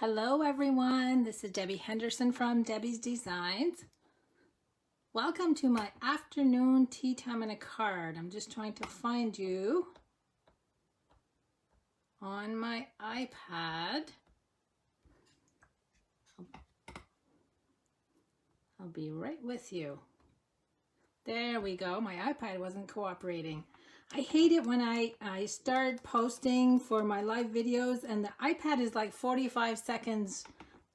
Hello everyone, this is Debbie Henderson from Debbie's Designs. Welcome to my afternoon tea time and a card. I'm just trying to find you on my iPad. I'll be right with you. There we go. My iPad wasn't cooperating. I hate it when I start posting for my live videos and the iPad is like 45 seconds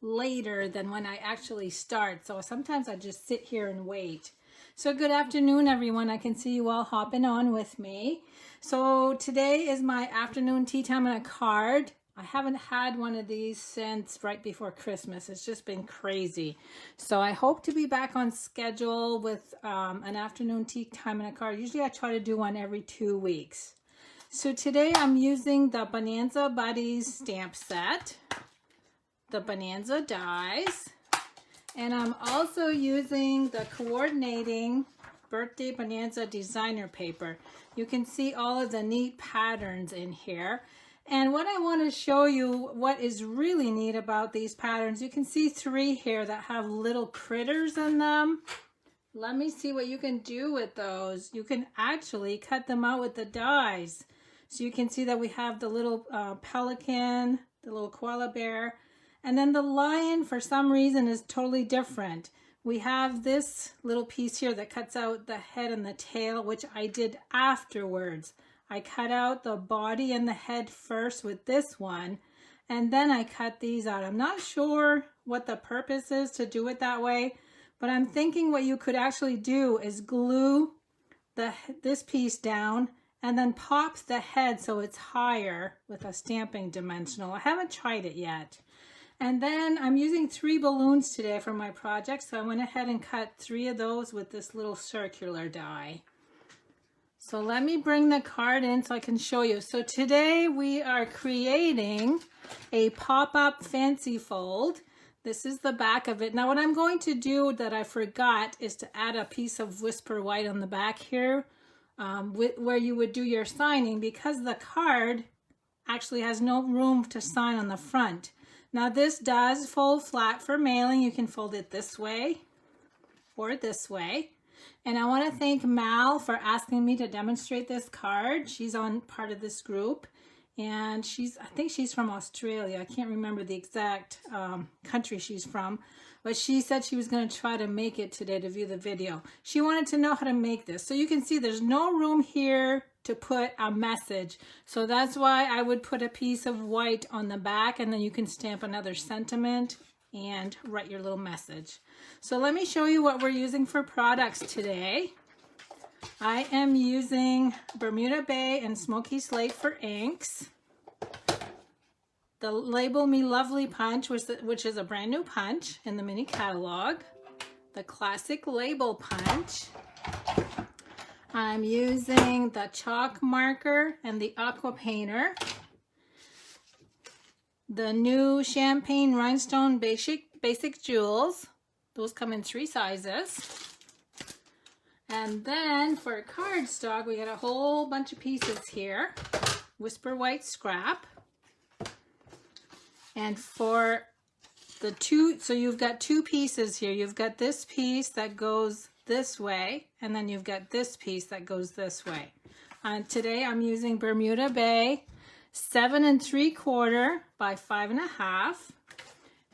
later than when I actually start. So sometimes I just sit here and wait. So good afternoon, everyone. I can see you all hopping on with me. So today is my afternoon tea time and a card. I haven't had one of these since right before Christmas. It's just been crazy. So I hope to be back on schedule with an afternoon tea time and a card. Usually I try to do one every 2 weeks. So today I'm using the Bonanza Buddies stamp set, the Bonanza dies, and I'm also using the coordinating Birthday Bonanza designer paper. You can see all of the neat patterns in here. And what I want to show you, what is really neat about these patterns, you can see 3 here that have little critters in them. Let me see what you can do with those. You can actually cut them out with the dies. So you can see that we have the little pelican, the little koala bear, and then the lion for some reason is totally different. We have this little piece here that cuts out the head and the tail, which I did afterwards. I cut out the body and the head first with this one, and then I cut these out. I'm not sure what the purpose is to do it that way, but I'm thinking what you could actually do is glue this piece down and then pop the head so it's higher with a stamping dimensional. I haven't tried it yet. And then I'm using 3 balloons today for my project, so I went ahead and cut 3 of those with this little circular die. So let me bring the card in so I can show you. So today we are creating a pop-up fancy fold. This is the back of it. Now what I'm going to do that I forgot is to add a piece of Whisper White on the back here where you would do your signing, because the card actually has no room to sign on the front. Now this does fold flat for mailing. You can fold it this way or this way. And I want to thank Mal for asking me to demonstrate this card. She's on part of this group, and I think she's from Australia. I can't remember the exact country she's from, but she said she was going to try to make it today to view the video. She wanted to know how to make this. So you can see there's no room here to put a message. So that's why I would put a piece of white on the back, and then you can stamp another sentiment and write your little message. So let me show you what we're using for products today. I am using Bermuda Bay and Smoky Slate for inks. The Label Me Lovely punch, which is a brand new punch in the mini catalog. The classic label punch. I'm using the chalk marker and the aqua painter. The new Champagne Rhinestone Basic Jewels. Those come in 3 sizes. And then for cardstock, we got a whole bunch of pieces here. Whisper White scrap. And for the 2, so you've got 2 pieces here. You've got this piece that goes this way, and then you've got this piece that goes this way. Today I'm using Bermuda Bay 7 3/4 by 5 1/2.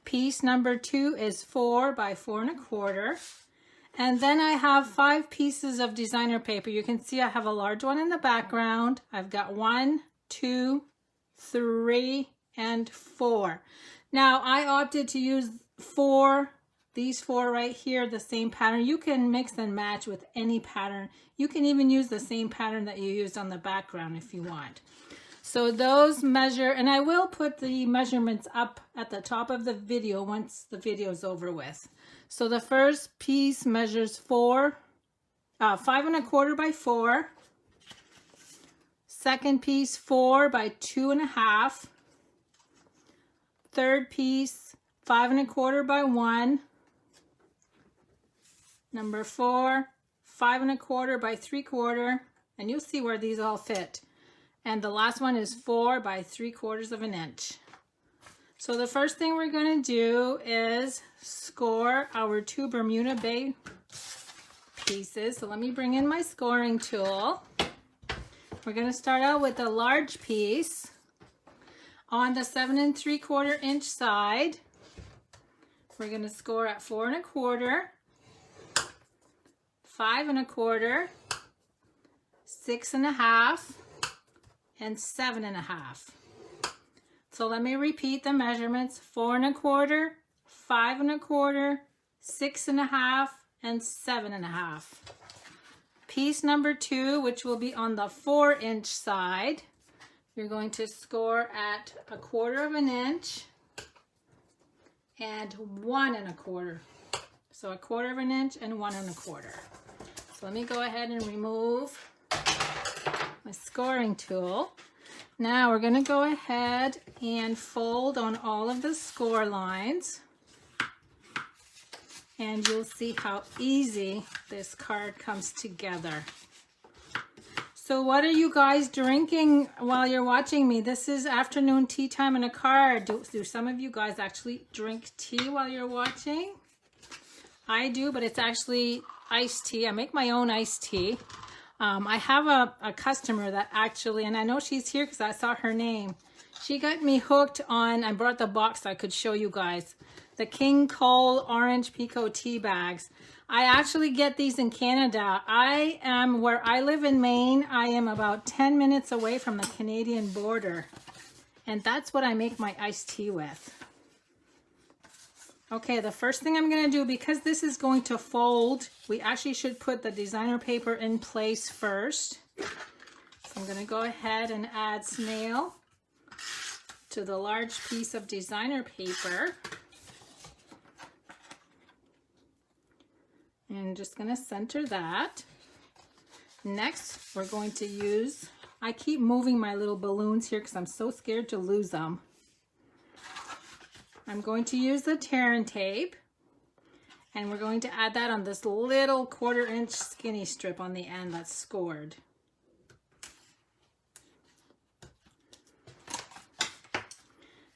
Piece number 2 is 4 by 4 1/4. And then I have 5 pieces of designer paper. You can see I have a large one in the background. I've got 1, 2, 3, and 4. Now I opted to use these 4 right here, the same pattern. You can mix and match with any pattern. You can even use the same pattern that you used on the background if you want. So those measure, and I will put the measurements up at the top of the video once the video is over with. So the first piece measures 5 1/4 by 4. Second piece 4 by 2 1/2. Third piece 5 1/4 by 1. Number 4 5 1/4 by 3/4, and you'll see where these all fit. And the last one is 4 by 3/4 of an inch. So the first thing we're going to do is score our 2 Bermuda Bay pieces. So let me bring in my scoring tool. We're going to start out with a large piece on the 7 3/4 inch side. We're going to score at 4 1/4, 5 1/4, 6 1/2, and 7 1/2. So let me repeat the measurements: 4 1/4, 5 1/4, 6 1/2, and 7 1/2. Piece number 2, which will be on the 4 inch side, you're going to score at 1/4 inch and 1 1/4. So 1/4 inch and 1 1/4. So let me go ahead and remove my scoring tool. Now we're going to go ahead and fold on all of the score lines, and you'll see how easy this card comes together. So what are you guys drinking while you're watching me? This is afternoon tea time in a card. Do some of you guys actually drink tea while you're watching? I do, but it's actually iced tea. I make my own iced tea. I have a customer that actually, and I know she's here because I saw her name. She got me hooked on, I brought the box so I could show you guys, the King Cole Orange Pekoe tea bags. I actually get these in Canada. I am, where I live in Maine, I am about 10 minutes away from the Canadian border. And that's what I make my iced tea with. Okay, the first thing I'm going to do, because this is going to fold, we actually should put the designer paper in place first. So I'm going to go ahead and add snail to the large piece of designer paper. And I'm just going to center that. Next, we're going to use, I keep moving my little balloons here because I'm so scared to lose them. I'm going to use the tear and tape, and we're going to add that on this little 1/4 inch skinny strip on the end that's scored.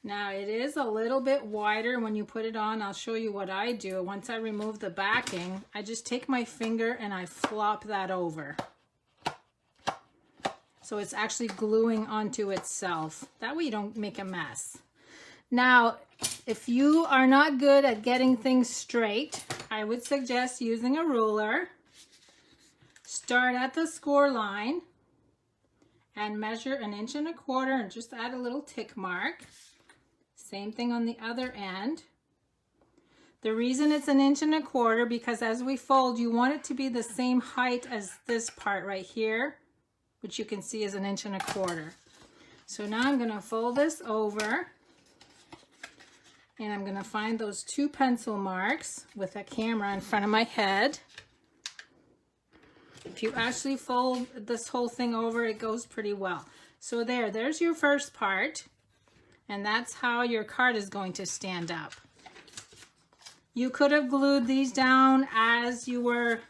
Now it is a little bit wider when you put it on. I'll show you what I do. Once I remove the backing, I just take my finger and I flop that over. So it's actually gluing onto itself. That way you don't make a mess. Now, if you are not good at getting things straight, I would suggest using a ruler. Start at the score line and measure 1 1/4 inch and just add a little tick mark. Same thing on the other end. The reason it's 1 1/4 inch because as we fold, you want it to be the same height as this part right here, which you can see is 1 1/4 inch. So now I'm going to fold this over. And I'm going to find those 2 pencil marks with a camera in front of my head. If you actually fold this whole thing over, it goes pretty well. So there's your first part. And that's how your card is going to stand up. You could have glued these down as you were,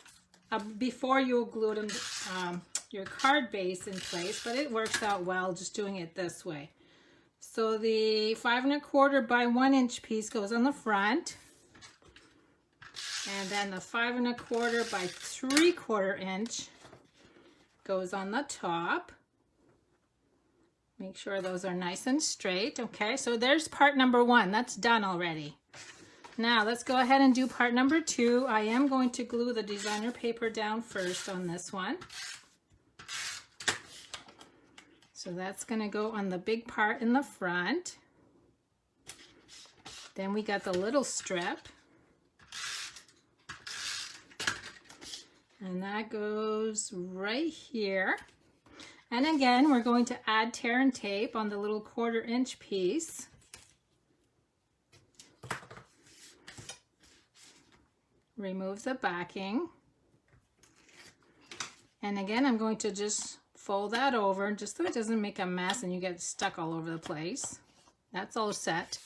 before you glued them, your card base in place, but it works out well just doing it this way. So the 5 1/4 by 1 inch piece goes on the front, and then the 5 1/4 by 3/4 inch goes on the top. Make sure those are nice and straight. Okay, so there's part number 1. That's done already. Now let's go ahead and do part number 2. I am going to glue the designer paper down first on this one. So that's going to go on the big part in the front. Then we got the little strip. And that goes right here. And again, we're going to add tear and tape on the little 1/4 inch piece. Remove the backing. And again, I'm going to just fold that over just so it doesn't make a mess and you get stuck all over the place. That's all set.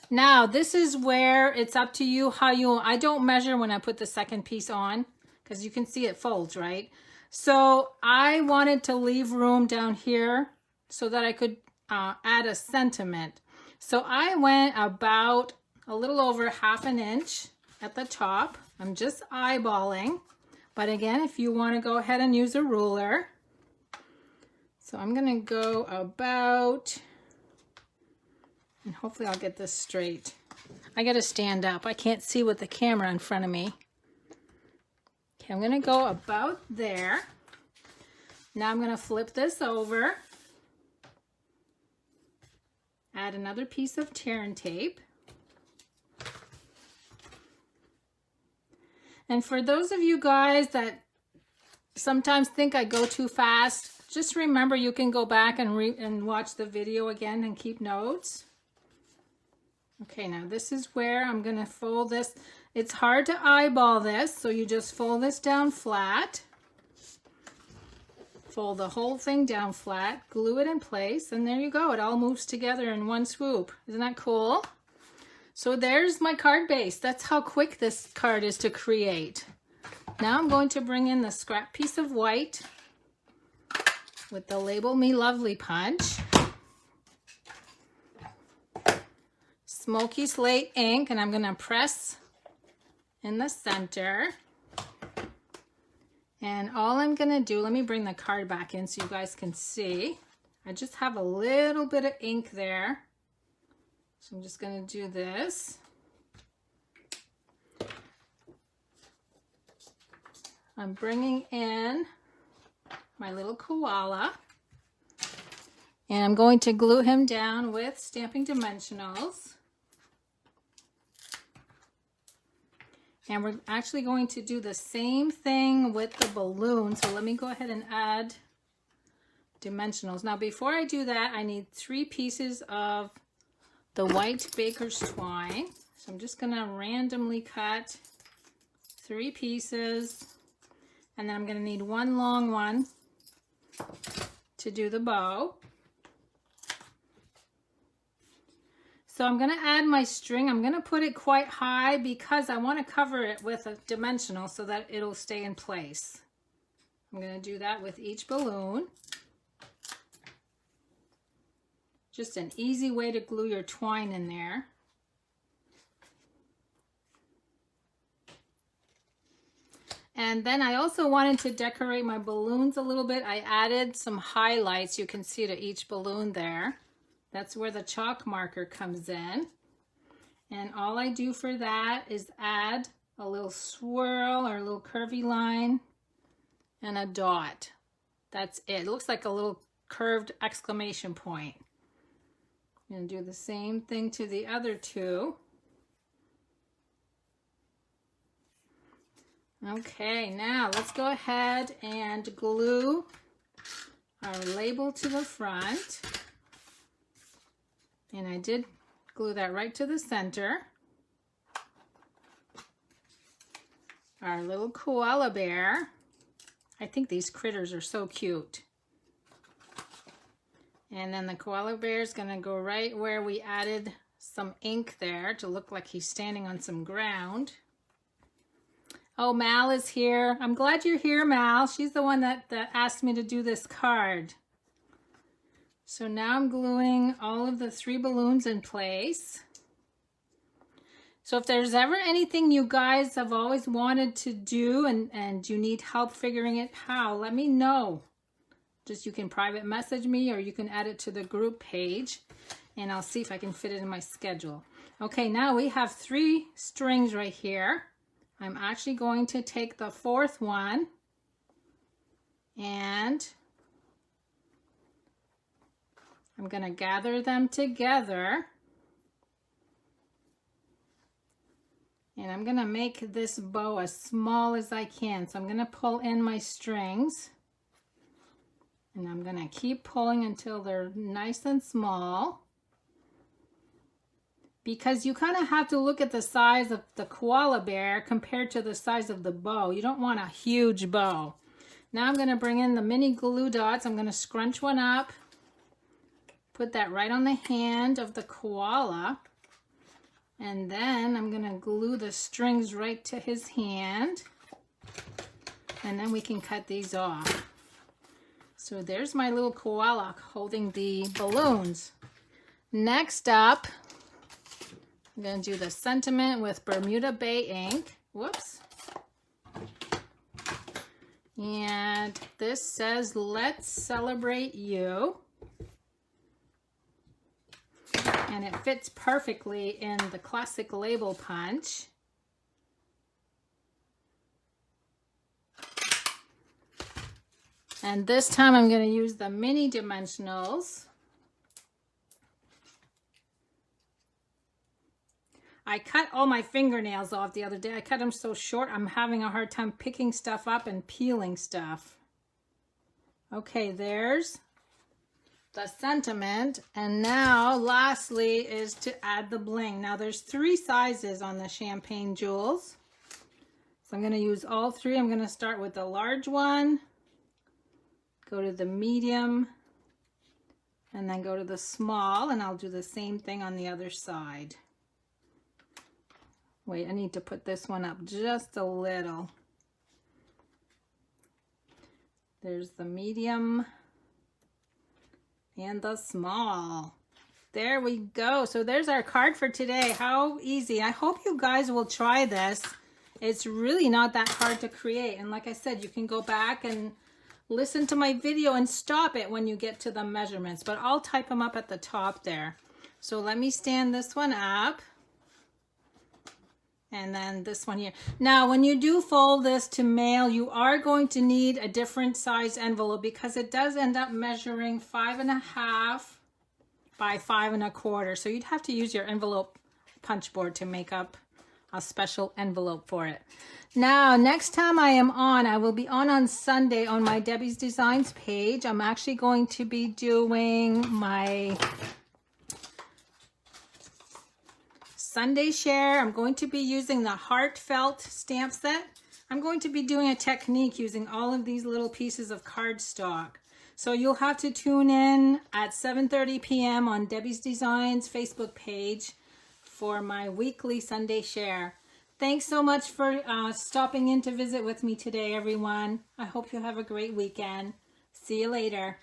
Now, this is where it's up to you how you, I don't measure when I put the second piece on because you can see it folds, right? So I wanted to leave room down here so that I could add a sentiment. So I went about a little over 1/2 inch at the top. I'm just eyeballing. But again, if you want to go ahead and use a ruler. So I'm going to go about, and hopefully I'll get this straight. I got to stand up. I can't see with the camera in front of me. Okay, I'm going to go about there. Now I'm going to flip this over. Add another piece of tear and tape. And for those of you guys that sometimes think I go too fast, just remember you can go back and watch the video again and keep notes. Okay, now this is where I'm going to fold this. It's hard to eyeball this, so you just fold this down flat. Fold the whole thing down flat, glue it in place, and there you go. It all moves together in one swoop. Isn't that cool? So there's my card base. That's how quick this card is to create. Now I'm going to bring in the scrap piece of white with the Label Me Lovely punch. Smoky Slate ink, and I'm going to press in the center. And all I'm going to do, let me bring the card back in so you guys can see. I just have a little bit of ink there. So I'm just going to do this. I'm bringing in my little koala. And I'm going to glue him down with Stamping Dimensionals. And we're actually going to do the same thing with the balloon. So let me go ahead and add dimensionals. Now before I do that, I need 3 pieces of the white baker's twine. So I'm just going to randomly cut 3 pieces. And then I'm going to need 1 long one to do the bow. So I'm going to add my string. I'm going to put it quite high because I want to cover it with a dimensional so that it'll stay in place. I'm going to do that with each balloon. Just an easy way to glue your twine in there. And then I also wanted to decorate my balloons a little bit. I added some highlights you can see to each balloon there. That's where the chalk marker comes in. And all I do for that is add a little swirl or a little curvy line and a dot. That's it. It looks like a little curved exclamation point. I'm going to do the same thing to the other 2. Okay, now let's go ahead and glue our label to the front. And I did glue that right to the center. Our little koala bear. I think these critters are so cute. And then the koala bear is going to go right where we added some ink there to look like he's standing on some ground. Oh, Mal is here. I'm glad you're here, Mal. She's the one that asked me to do this card. So now I'm gluing all of the 3 balloons in place. So if there's ever anything you guys have always wanted to do and you need help figuring it how, let me know. Just you can private message me or you can add it to the group page and I'll see if I can fit it in my schedule. Okay, now we have 3 strings right here. I'm actually going to take the 4th one and I'm going to gather them together and I'm going to make this bow as small as I can. So I'm going to pull in my strings and I'm going to keep pulling until they're nice and small, because you kind of have to look at the size of the koala bear compared to the size of the bow. You don't want a huge bow. Now I'm going to bring in the mini glue dots. I'm going to scrunch one up. Put that right on the hand of the koala. And then I'm going to glue the strings right to his hand. And then we can cut these off. So there's my little koala holding the balloons. Next up, I'm going to do the sentiment with Bermuda Bay ink. Whoops. And this says, "Let's celebrate you." And it fits perfectly in the classic label punch. And this time I'm going to use the mini dimensionals. I cut all my fingernails off the other day. I cut them so short, I'm having a hard time picking stuff up and peeling stuff. Okay, there's the sentiment. And now, lastly, is to add the bling. Now, there's 3 sizes on the Champagne Jewels. So I'm going to use all 3. I'm going to start with the large one, go to the medium, and then go to the small, and I'll do the same thing on the other side. Wait, I need to put this one up just a little. There's the medium and the small. There we go. So there's our card for today. How easy. I hope you guys will try this. It's really not that hard to create. And like I said, you can go back and listen to my video and stop it when you get to the measurements. But I'll type them up at the top there. So let me stand this one up. And then this one here. Now, when you do fold this to mail, you are going to need a different size envelope because it does end up measuring 5.5 by 5 1/4. So you'd have to use your envelope punch board to make up a special envelope for it. Now, next time I am on, I will be on Sunday on my Debbie's Designs page. I'm actually going to be doing my Sunday share. I'm going to be using the Heartfelt stamp set. I'm going to be doing a technique using all of these little pieces of cardstock. So you'll have to tune in at 7:30 p.m. on Debbie's Designs Facebook page for my weekly Sunday share. Thanks so much for stopping in to visit with me today, everyone. I hope you have a great weekend. See you later.